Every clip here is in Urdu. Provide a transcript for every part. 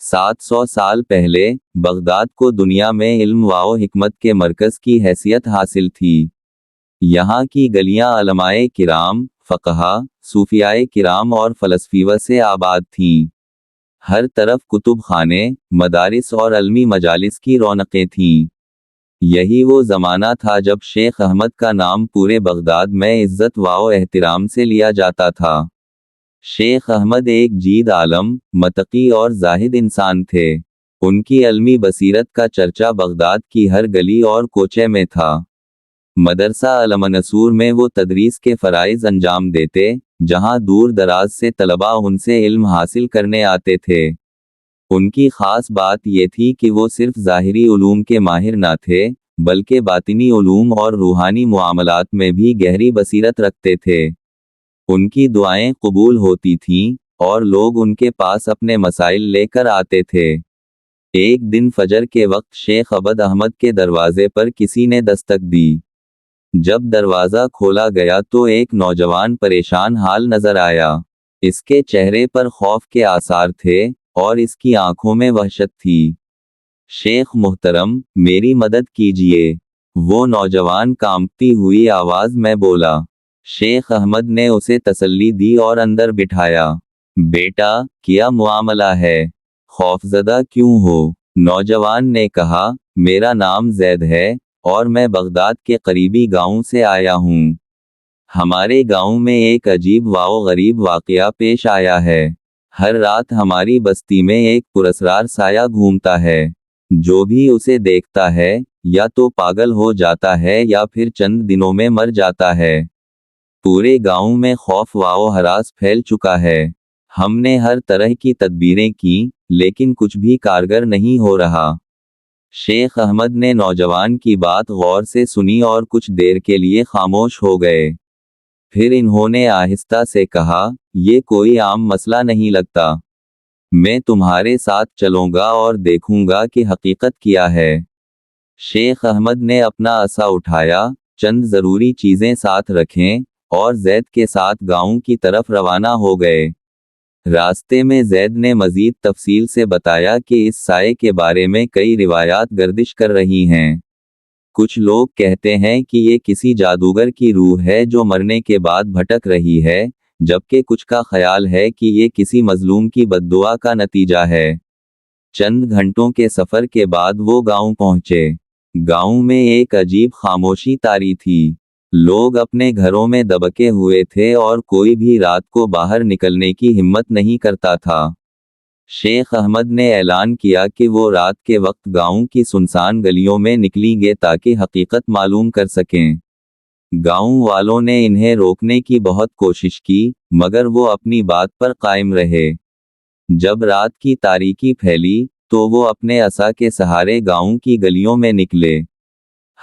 700 سال پہلے بغداد کو دنیا میں علم و حکمت کے مرکز کی حیثیت حاصل تھی۔ یہاں کی گلیاں علماء کرام، فقہا، صوفیاء کرام اور فلسفیوں سے آباد تھیں۔ ہر طرف کتب خانے، مدارس اور علمی مجالس کی رونقیں تھیں۔ یہی وہ زمانہ تھا جب شیخ احمد کا نام پورے بغداد میں عزت و احترام سے لیا جاتا تھا۔ شیخ احمد ایک جید عالم، متقی اور زاہد انسان تھے۔ ان کی علمی بصیرت کا چرچا بغداد کی ہر گلی اور کوچے میں تھا۔ مدرسہ المنصور میں وہ تدریس کے فرائض انجام دیتے، جہاں دور دراز سے طلباء ان سے علم حاصل کرنے آتے تھے۔ ان کی خاص بات یہ تھی کہ وہ صرف ظاہری علوم کے ماہر نہ تھے، بلکہ باطنی علوم اور روحانی معاملات میں بھی گہری بصیرت رکھتے تھے۔ ان کی دعائیں قبول ہوتی تھیں، اور لوگ ان کے پاس اپنے مسائل لے کر آتے تھے۔ ایک دن فجر کے وقت شیخ عبد احمد کے دروازے پر کسی نے دستک دی۔ جب دروازہ کھولا گیا تو ایک نوجوان پریشان حال نظر آیا۔ اس کے چہرے پر خوف کے آثار تھے، اور اس کی آنکھوں میں وحشت تھی۔ شیخ محترم، میری مدد کیجیے، وہ نوجوان کانپتی ہوئی آواز میں بولا۔ شیخ احمد نے اسے تسلی دی اور اندر بٹھایا۔ بیٹا، کیا معاملہ ہے؟ خوفزدہ کیوں ہو؟ نوجوان نے کہا، میرا نام زید ہے، اور میں بغداد کے قریبی گاؤں سے آیا ہوں۔ ہمارے گاؤں میں ایک عجیب و غریب واقعہ پیش آیا ہے۔ ہر رات ہماری بستی میں ایک پراسرار سایہ گھومتا ہے۔ جو بھی اسے دیکھتا ہے، یا تو پاگل ہو جاتا ہے یا پھر چند دنوں میں مر جاتا ہے۔ پورے گاؤں میں خوف و ہراس پھیل چکا ہے۔ ہم نے ہر طرح کی تدبیریں کیں، لیکن کچھ بھی کارگر نہیں ہو رہا۔ شیخ احمد نے نوجوان کی بات غور سے سنی اور کچھ دیر کے لیے خاموش ہو گئے۔ پھر انہوں نے آہستہ سے کہا، یہ کوئی عام مسئلہ نہیں لگتا۔ میں تمہارے ساتھ چلوں گا اور دیکھوں گا کہ حقیقت کیا ہے۔ شیخ احمد نے اپنا عصا اٹھایا، چند ضروری چیزیں ساتھ رکھیں، اور زید کے ساتھ گاؤں کی طرف روانہ ہو گئے۔ راستے میں زید نے مزید تفصیل سے بتایا کہ اس سائے کے بارے میں کئی روایات گردش کر رہی ہیں۔ کچھ لوگ کہتے ہیں کہ یہ کسی جادوگر کی روح ہے جو مرنے کے بعد بھٹک رہی ہے، جبکہ کچھ کا خیال ہے کہ یہ کسی مظلوم کی بددعا کا نتیجہ ہے۔ چند گھنٹوں کے سفر کے بعد وہ گاؤں پہنچے۔ گاؤں میں ایک عجیب خاموشی طاری تھی۔ لوگ اپنے گھروں میں دبکے ہوئے تھے اور کوئی بھی رات کو باہر نکلنے کی ہمت نہیں کرتا تھا۔ شیخ احمد نے اعلان کیا کہ وہ رات کے وقت گاؤں کی سنسان گلیوں میں نکلیں گے تاکہ حقیقت معلوم کر سکیں۔ گاؤں والوں نے انہیں روکنے کی بہت کوشش کی، مگر وہ اپنی بات پر قائم رہے۔ جب رات کی تاریکی پھیلی، تو وہ اپنے عصا کے سہارے گاؤں کی گلیوں میں نکلے۔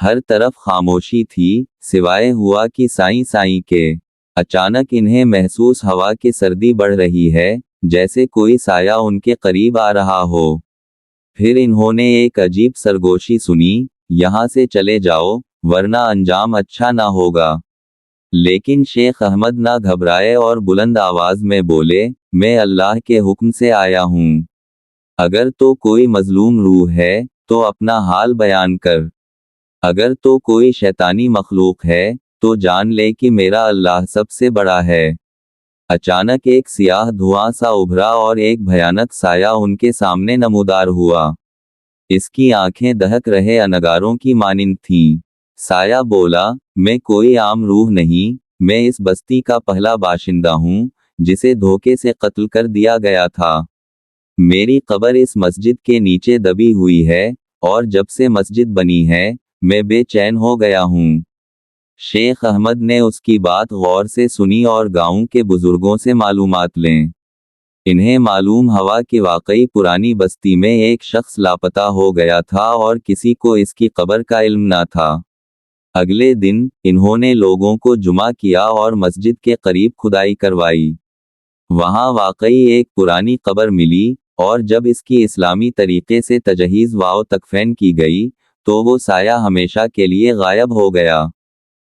ہر طرف خاموشی تھی، سوائے ہوا کی سائیں سائیں کے۔ اچانک انہیں محسوس ہوا کی سردی بڑھ رہی ہے، جیسے کوئی سایہ ان کے قریب آ رہا ہو۔ پھر انہوں نے ایک عجیب سرگوشی سنی، یہاں سے چلے جاؤ، ورنہ انجام اچھا نہ ہوگا۔ لیکن شیخ احمد نہ گھبرائے اور بلند آواز میں بولے، میں اللہ کے حکم سے آیا ہوں۔ اگر تو کوئی مظلوم روح ہے، تو اپنا حال بیان کر۔ اگر تو کوئی شیطانی مخلوق ہے، تو جان لے کہ میرا اللہ سب سے بڑا ہے۔ اچانک ایک سیاہ دھواں سا ابھرا اور ایک بھیانک سایہ ان کے سامنے نمودار ہوا۔ اس کی آنکھیں دہک رہے انگاروں کی مانند تھیں۔ سایہ بولا، میں کوئی عام روح نہیں، میں اس بستی کا پہلا باشندہ ہوں، جسے دھوکے سے قتل کر دیا گیا تھا۔ میری قبر اس مسجد کے نیچے دبی ہوئی ہے، اور جب سے مسجد بنی ہے، میں بے چین ہو گیا ہوں۔ شیخ احمد نے اس کی بات غور سے سنی اور گاؤں کے بزرگوں سے معلومات لیں۔ انہیں معلوم ہوا کہ واقعی پرانی بستی میں ایک شخص لاپتہ ہو گیا تھا اور کسی کو اس کی قبر کا علم نہ تھا۔ اگلے دن، انہوں نے لوگوں کو جمع کیا اور مسجد کے قریب کھدائی کروائی۔ وہاں واقعی ایک پرانی قبر ملی، اور جب اس کی اسلامی طریقے سے تجہیز و تکفین کی گئی، تو وہ سایہ ہمیشہ کے لیے غائب ہو گیا۔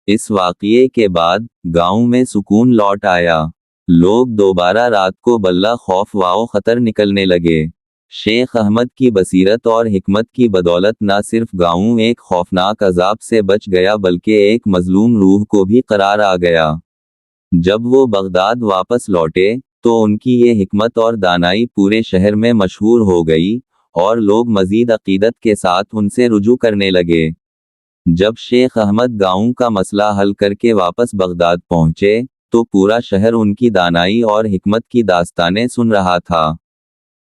اس واقعے کے بعد، گاؤں میں سکون لوٹ آیا۔ لوگ دوبارہ رات کو بلا خوف و خطر نکلنے لگے۔ شیخ احمد کی بصیرت اور حکمت کی بدولت نہ صرف گاؤں ایک خوفناک عذاب سے بچ گیا بلکہ ایک مظلوم روح کو بھی قرار آ گیا۔ جب وہ بغداد واپس لوٹے تو ان کی یہ حکمت اور دانائی پورے شہر میں مشہور ہو گئی اور لوگ مزید عقیدت کے ساتھ ان سے رجوع کرنے لگے۔ جب شیخ احمد گاؤں کا مسئلہ حل کر کے واپس بغداد پہنچے تو پورا شہر ان کی دانائی اور حکمت کی داستانیں سن رہا تھا۔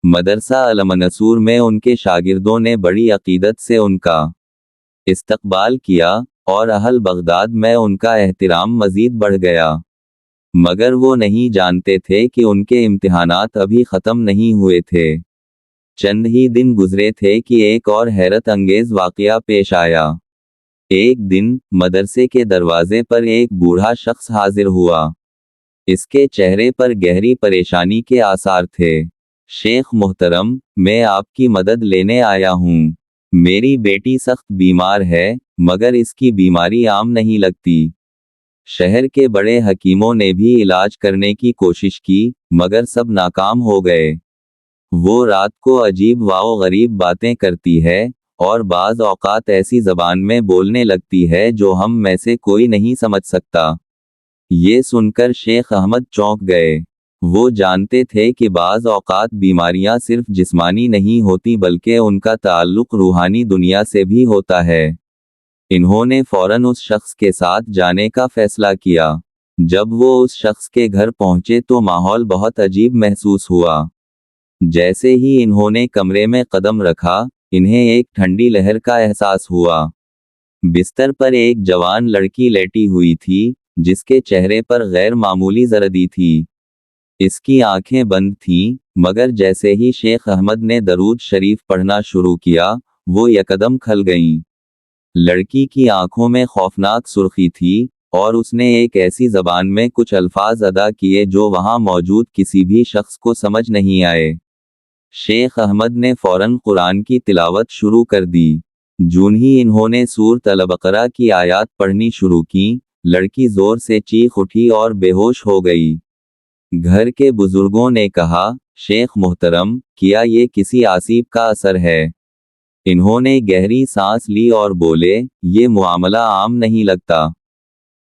مدرسہ المنصور میں ان کے شاگردوں نے بڑی عقیدت سے ان کا استقبال کیا اور اہل بغداد میں ان کا احترام مزید بڑھ گیا، مگر وہ نہیں جانتے تھے کہ ان کے امتحانات ابھی ختم نہیں ہوئے تھے۔ چند ہی دن گزرے تھے کہ ایک اور حیرت انگیز واقعہ پیش آیا۔ ایک دن مدرسے کے دروازے پر ایک بوڑھا شخص حاضر ہوا۔ اس کے چہرے پر گہری پریشانی کے آثار تھے۔ شیخ محترم، میں آپ کی مدد لینے آیا ہوں۔ میری بیٹی سخت بیمار ہے مگر اس کی بیماری عام نہیں لگتی۔ شہر کے بڑے حکیموں نے بھی علاج کرنے کی کوشش کی مگر سب ناکام ہو گئے۔ وہ رات کو عجیب و غریب باتیں کرتی ہے اور بعض اوقات ایسی زبان میں بولنے لگتی ہے جو ہم میں سے کوئی نہیں سمجھ سکتا۔ یہ سن کر شیخ احمد چونک گئے۔ وہ جانتے تھے کہ بعض اوقات بیماریاں صرف جسمانی نہیں ہوتی بلکہ ان کا تعلق روحانی دنیا سے بھی ہوتا ہے۔ انہوں نے فوراً اس شخص کے ساتھ جانے کا فیصلہ کیا۔ جب وہ اس شخص کے گھر پہنچے تو ماحول بہت عجیب محسوس ہوا۔ جیسے ہی انہوں نے کمرے میں قدم رکھا، انہیں ایک ٹھنڈی لہر کا احساس ہوا۔ بستر پر ایک جوان لڑکی لیٹی ہوئی تھی جس کے چہرے پر غیر معمولی زردی تھی۔ اس کی آنکھیں بند تھیں مگر جیسے ہی شیخ احمد نے درود شریف پڑھنا شروع کیا وہ یکدم کھل گئیں۔ لڑکی کی آنکھوں میں خوفناک سرخی تھی اور اس نے ایک ایسی زبان میں کچھ الفاظ ادا کیے جو وہاں موجود کسی بھی شخص کو سمجھ نہیں آئے۔ شیخ احمد نے فوراً قرآن کی تلاوت شروع کر دی۔ جون ہی انہوں نے سورۃ البقرہ کی آیات پڑھنی شروع کیں، لڑکی زور سے چیخ اٹھی اور بے ہوش ہو گئی۔ گھر کے بزرگوں نے کہا، شیخ محترم، کیا یہ کسی آسیب کا اثر ہے؟ انہوں نے گہری سانس لی اور بولے، یہ معاملہ عام نہیں لگتا۔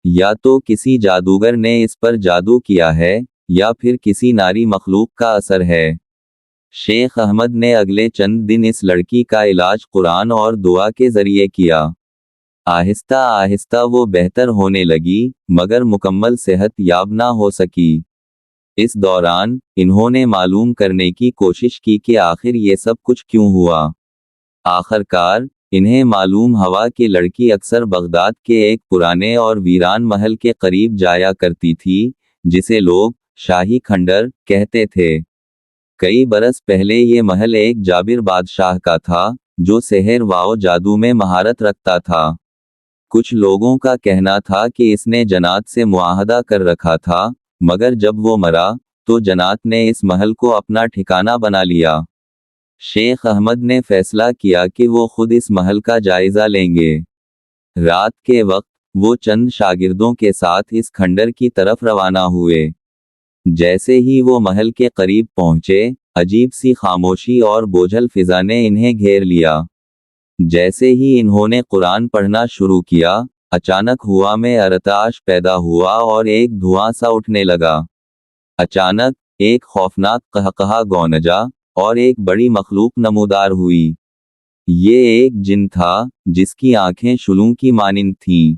یا تو کسی جادوگر نے اس پر جادو کیا ہے یا پھر کسی ناری مخلوق کا اثر ہے۔ شیخ احمد نے اگلے چند دن اس لڑکی کا علاج قرآن اور دعا کے ذریعے کیا۔ آہستہ آہستہ وہ بہتر ہونے لگی مگر مکمل صحت یاب نہ ہو سکی۔ اس دوران انہوں نے معلوم کرنے کی کوشش کی کہ آخر یہ سب کچھ کیوں ہوا۔ آخرکار انہیں معلوم ہوا کہ لڑکی اکثر بغداد کے ایک پرانے اور ویران محل کے قریب جایا کرتی تھی جسے لوگ شاہی کھنڈر کہتے تھے۔ کئی برس پہلے یہ محل ایک جابر بادشاہ کا تھا جو سحر و جادو میں مہارت رکھتا تھا۔ کچھ لوگوں کا کہنا تھا کہ اس نے جنات سے معاہدہ کر رکھا تھا مگر جب وہ مرا تو جنات نے اس محل کو اپنا ٹھکانہ بنا لیا۔ شیخ احمد نے فیصلہ کیا کہ وہ خود اس محل کا جائزہ لیں گے۔ رات کے وقت وہ چند شاگردوں کے ساتھ اس کھنڈر کی طرف روانہ ہوئے۔ جیسے ہی وہ محل کے قریب پہنچے، عجیب سی خاموشی اور بوجھل فضا نے انہیں گھیر لیا۔ جیسے ہی انہوں نے قرآن پڑھنا شروع کیا، اچانک ہوا میں ارتعاش پیدا ہوا اور ایک دھواں سا اٹھنے لگا۔ اچانک ایک خوفناک قہقہا گونجا اور ایک بڑی مخلوق نمودار ہوئی۔ یہ ایک جن تھا جس کی آنکھیں شلوں کی مانند تھیں۔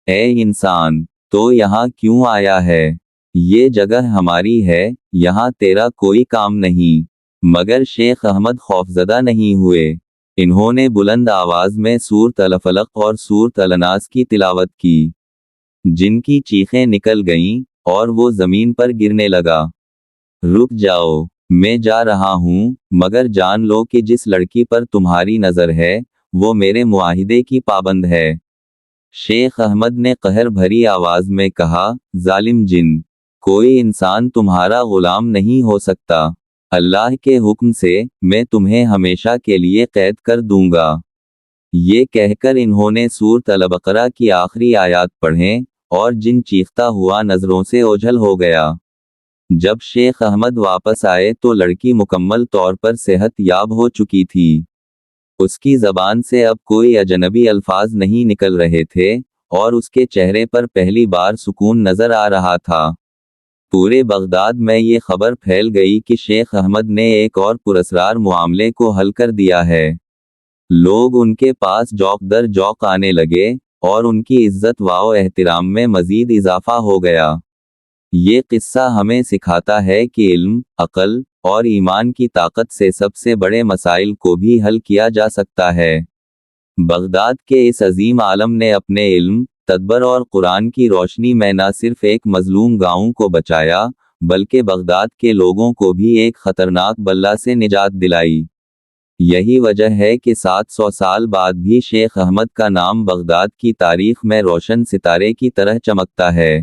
اے انسان، تو یہاں کیوں آیا ہے؟ یہ جگہ ہماری ہے، یہاں تیرا کوئی کام نہیں۔ مگر شیخ احمد خوفزدہ نہیں ہوئے۔ انہوں نے بلند آواز میں سورۃ الفلق اور سورۃ الناس کی تلاوت کی۔ جن کی چیخیں نکل گئیں اور وہ زمین پر گرنے لگا۔ رک جاؤ، میں جا رہا ہوں، مگر جان لو کہ جس لڑکی پر تمہاری نظر ہے وہ میرے معاہدے کی پابند ہے۔ شیخ احمد نے قہر بھری آواز میں کہا، ظالم جن، کوئی انسان تمہارا غلام نہیں ہو سکتا۔ اللہ کے حکم سے میں تمہیں ہمیشہ کے لیے قید کر دوں گا۔ یہ کہہ کر انہوں نے سورۃ البقرہ کی آخری آیات پڑھیں اور جن چیختا ہوا نظروں سے اوجھل ہو گیا۔ جب شیخ احمد واپس آئے تو لڑکی مکمل طور پر صحت یاب ہو چکی تھی۔ اس کی زبان سے اب کوئی اجنبی الفاظ نہیں نکل رہے تھے، اور اس کے چہرے پر پہلی بار سکون نظر آ رہا تھا۔ پورے بغداد میں یہ خبر پھیل گئی کہ شیخ احمد نے ایک اور پراسرار معاملے کو حل کر دیا ہے۔ لوگ ان کے پاس جوق در جوق آنے لگے، اور ان کی عزت و احترام میں مزید اضافہ ہو گیا۔ یہ قصہ ہمیں سکھاتا ہے کہ علم، عقل اور ایمان کی طاقت سے سب سے بڑے مسائل کو بھی حل کیا جا سکتا ہے۔ بغداد کے اس عظیم عالم نے اپنے علم، تدبر اور قرآن کی روشنی میں نہ صرف ایک مظلوم گاؤں کو بچایا، بلکہ بغداد کے لوگوں کو بھی ایک خطرناک بلا سے نجات دلائی۔ یہی وجہ ہے کہ 700 سال بعد بھی شیخ احمد کا نام بغداد کی تاریخ میں روشن ستارے کی طرح چمکتا ہے۔